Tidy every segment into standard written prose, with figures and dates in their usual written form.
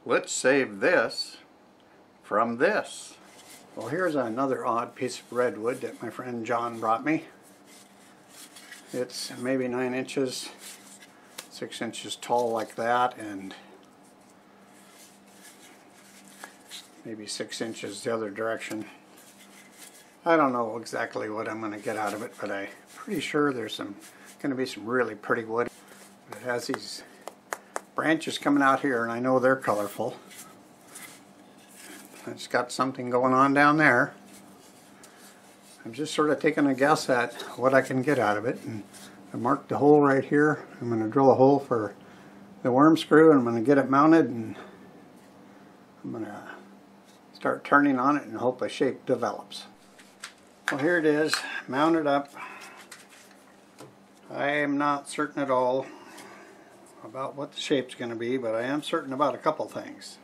Let's save this from this. Well, here's another odd piece of redwood that my friend John brought me. It's maybe 9 inches, 6 inches tall like that, and maybe 6 inches the other direction. I don't know exactly what I'm going to get out of it, but I'm pretty sure there's going to be some really pretty wood. It has these branches coming out here, and I know they're colorful. It's got something going on down there. I'm just sort of taking a guess at what I can get out of it. And I marked the hole right here. I'm going to drill a hole for the worm screw, and I'm going to get it mounted, and I'm going to start turning on it and hope a shape develops. Well, here it is, mounted up. I am not certain at all about what the shape's going to be, but I am certain about a couple things.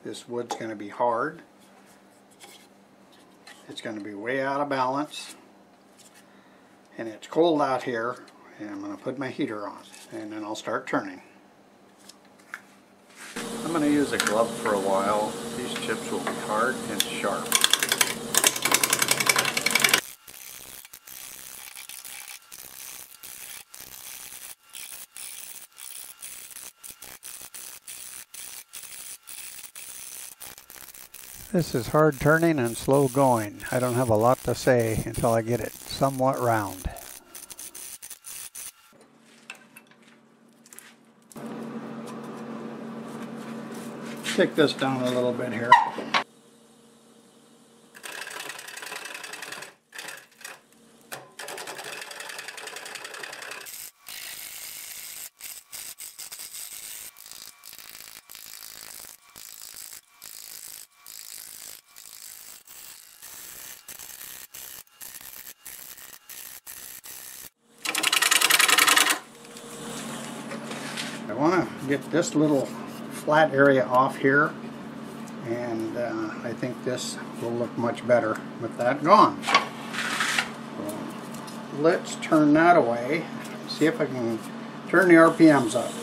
This wood's going to be hard. It's going to be way out of balance. And it's cold out here, and I'm going to put my heater on, and then I'll start turning. I'm going to use a glove for a while. These chips will be hard and sharp. This is hard turning and slow going. I don't have a lot to say until I get it somewhat round. Take this down a little bit here. I want to get this little flat area off here, and I think this will look much better with that gone. So let's turn that away, see if I can turn the RPMs up.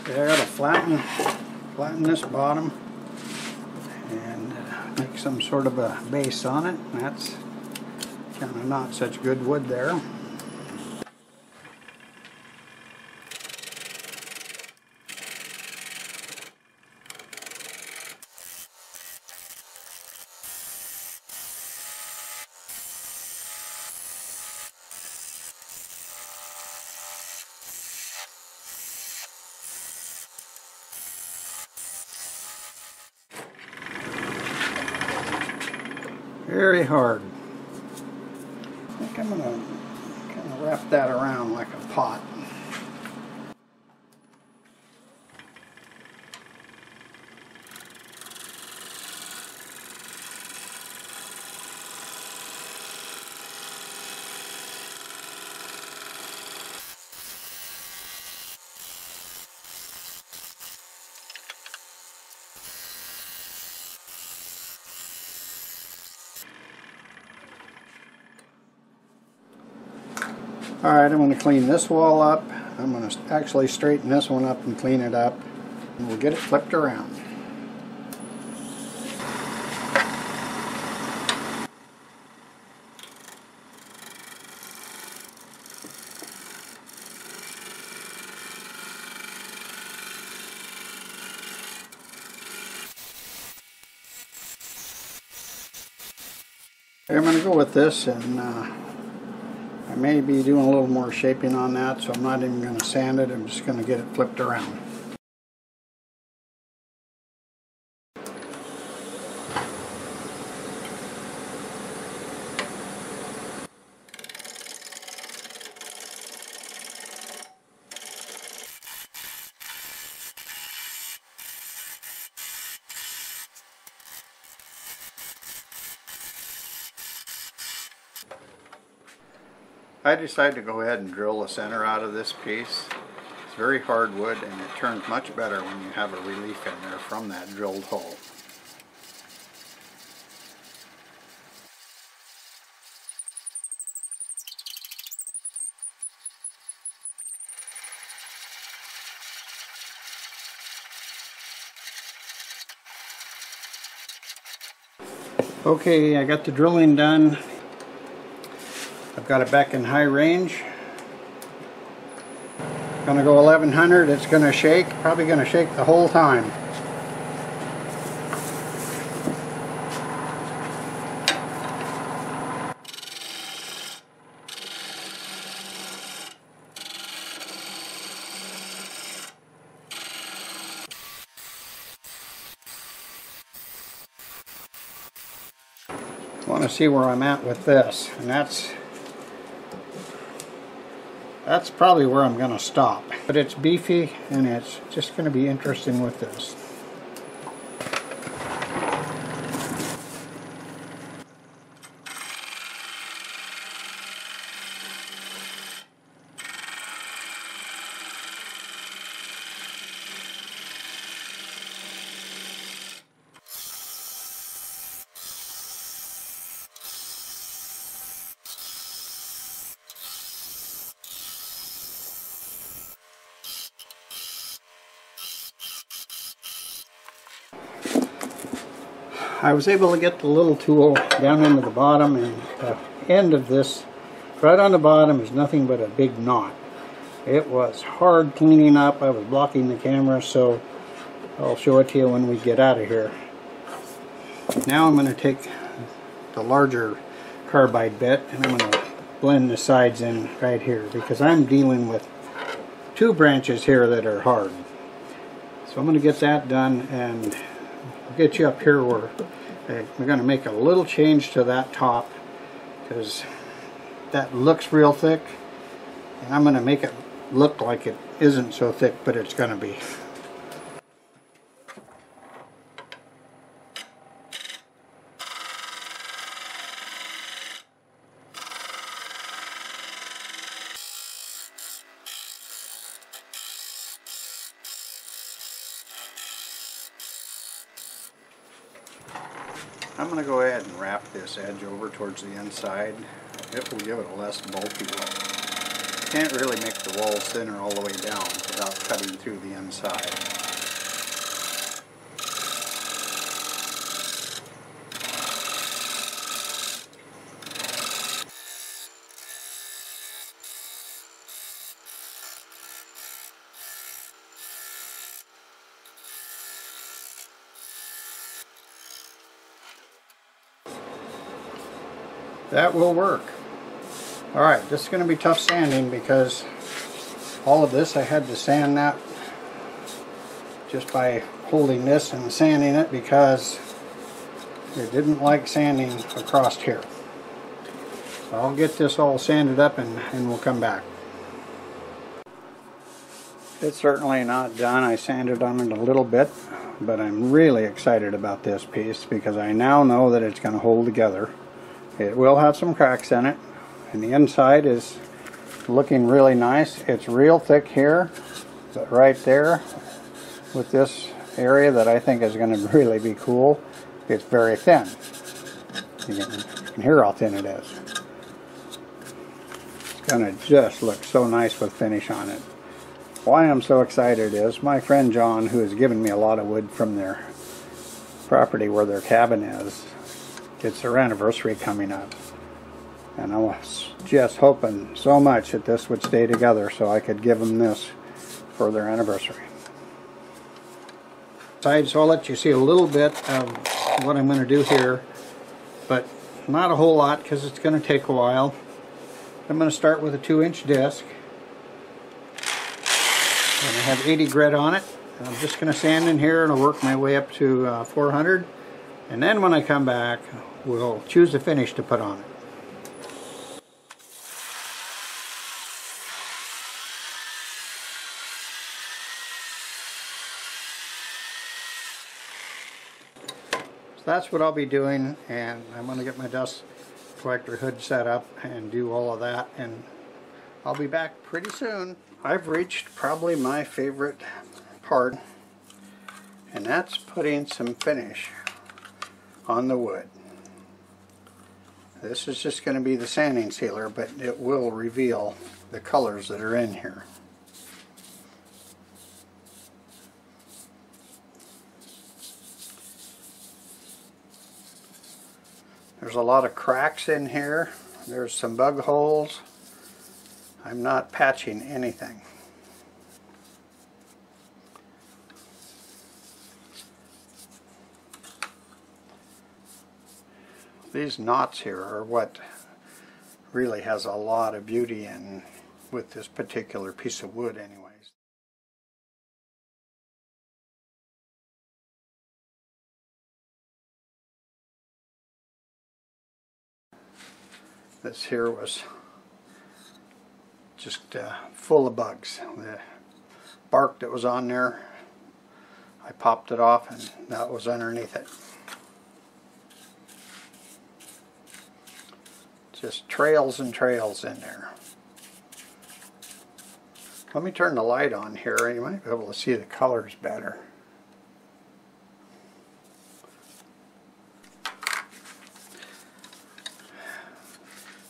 Okay, I gotta flatten this bottom and make some sort of a base on it. That's kind of not such good wood there. Very hard. I think I'm going to kind of wrap that around like a pot. Alright, I'm going to clean this wall up. I'm going to actually straighten this one up and clean it up. And we'll get it flipped around. I'm going to go with this, and I may be doing a little more shaping on that, so I'm not even going to sand it. I'm just going to get it flipped around. I decided to go ahead and drill the center out of this piece. It's very hard wood and it turns much better when you have a relief in there from that drilled hole. Okay, I got the drilling done. I've got it back in high range. Gonna go 1100. It's gonna shake, probably gonna shake the whole time. I want to see where I'm at with this, and that's probably where I'm going to stop. But it's beefy, and it's just going to be interesting with this. I was able to get the little tool down into the bottom, and the end of this, right on the bottom, is nothing but a big knot. It was hard cleaning up. I was blocking the camera, so I'll show it to you when we get out of here. Now I'm going to take the larger carbide bit and I'm going to blend the sides in right here, because I'm dealing with two branches here that are hard. So I'm going to get that done, and I'll get you up here where we're going to make a little change to that top, because that looks real thick, and I'm going to make it look like it isn't so thick, but it's going to be. I'm going to go ahead and wrap this edge over towards the inside. It will give it a less bulky look. Can't really make the walls thinner all the way down without cutting through the inside. That will work. Alright, this is going to be tough sanding, because all of this I had to sand that just by holding this and sanding it, because it didn't like sanding across here. So I'll get this all sanded up and we'll come back. It's certainly not done. I sanded on it a little bit, but I'm really excited about this piece because I now know that it's going to hold together. It will have some cracks in it, and the inside is looking really nice. It's real thick here, but right there with this area that I think is going to really be cool, it's very thin. You can hear how thin it is. It's going to just look so nice with finish on it. Why I'm so excited is my friend John, who has given me a lot of wood from their property where their cabin is, it's their anniversary coming up, and I was just hoping so much that this would stay together so I could give them this for their anniversary. So I'll let you see a little bit of what I'm going to do here, but not a whole lot because it's going to take a while. I'm going to start with a 2-inch disc, and I have 80 grit on it, and I'm just going to sand in here and I'll work my way up to 400, and then when I come back we'll choose the finish to put on it. So that's what I'll be doing, and I'm going to get my dust collector hood set up and do all of that, and I'll be back pretty soon. I've reached probably my favorite part, and that's putting some finish on the wood. This is just going to be the sanding sealer, but it will reveal the colors that are in here. There's a lot of cracks in here. There's some bug holes. I'm not patching anything. These knots here are what really has a lot of beauty in with this particular piece of wood anyways. This here was just full of bugs. The bark that was on there, I popped it off and that was underneath it. Just trails and trails in there. Let me turn the light on here. You might be able to see the colors better.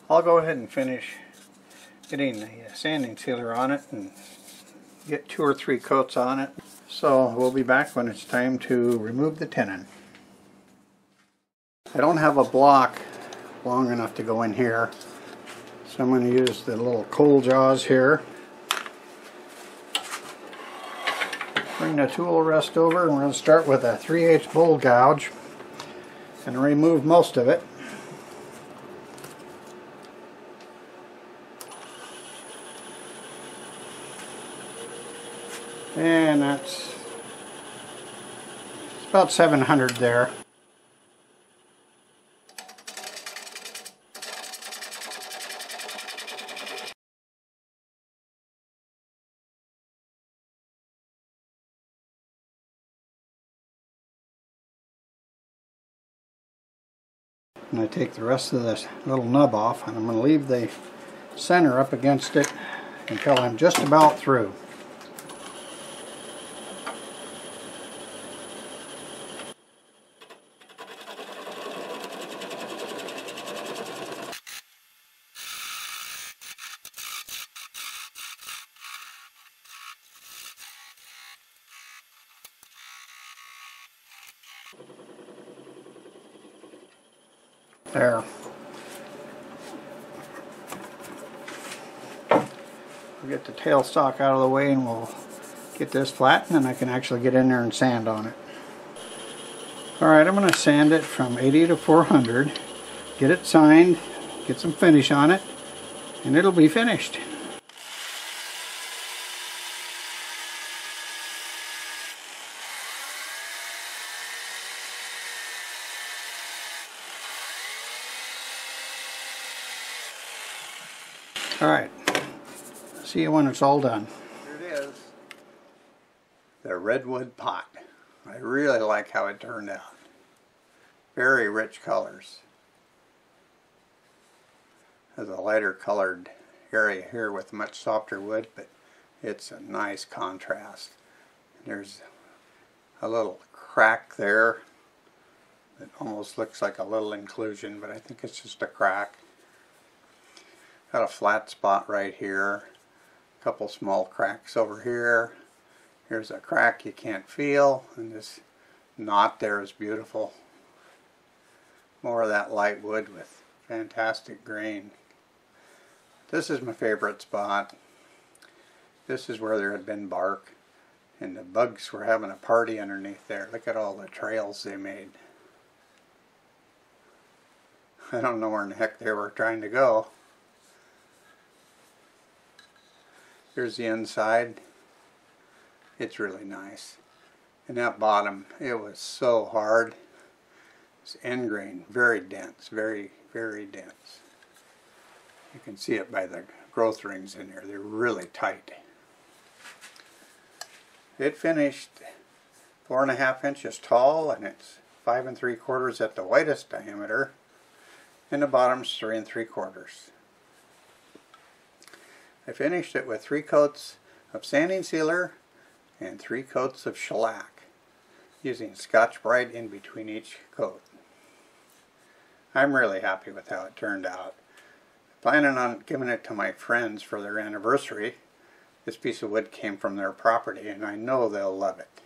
I'll go ahead and finish getting the sanding sealer on it and get 2 or 3 coats on it. So we'll be back when it's time to remove the tenon. I don't have a block long enough to go in here, so I'm going to use the little coal jaws here. Bring the tool rest over, and we're going to start with a 3/8 bowl gouge and remove most of it. And it's about 700 there. And I take the rest of this little nub off, and I'm going to leave the center up against it until I'm just about through. There. We'll get the tailstock out of the way and we'll get this flat, and then I can actually get in there and sand on it. Alright, I'm going to sand it from 80 to 400, get it signed, get some finish on it, and it'll be finished. Alright, see you when it's all done. Here it is, the redwood pot. I really like how it turned out. Very rich colors. There's a lighter colored area here with much softer wood, but it's a nice contrast. There's a little crack there that almost looks like a little inclusion, but I think it's just a crack. Got a flat spot right here, a couple small cracks over here. Here's a crack you can't feel, and this knot there is beautiful. More of that light wood with fantastic grain. This is my favorite spot. This is where there had been bark, and the bugs were having a party underneath there. Look at all the trails they made. I don't know where in the heck they were trying to go. Here's the inside. It's really nice. And that bottom, it was so hard. It's end grain, very dense, very, very dense. You can see it by the growth rings in there. They're really tight. It finished 4.5 inches tall, and it's 5 3/4 at the widest diameter. and the bottom's 3 3/4. I finished it with 3 coats of sanding sealer and 3 coats of shellac, using Scotch-Brite in between each coat. I'm really happy with how it turned out. Planning on giving it to my friends for their anniversary. This piece of wood came from their property and I know they'll love it.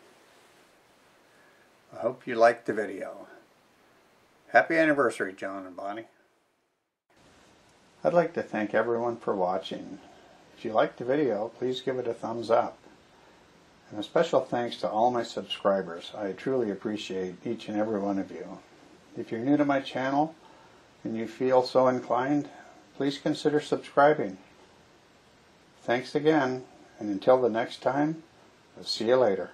I hope you liked the video. Happy anniversary, John and Bonnie. I'd like to thank everyone for watching. If you liked the video, please give it a thumbs up. And a special thanks to all my subscribers. I truly appreciate each and every one of you. If you're new to my channel and you feel so inclined, please consider subscribing. Thanks again, and until the next time, I'll see you later.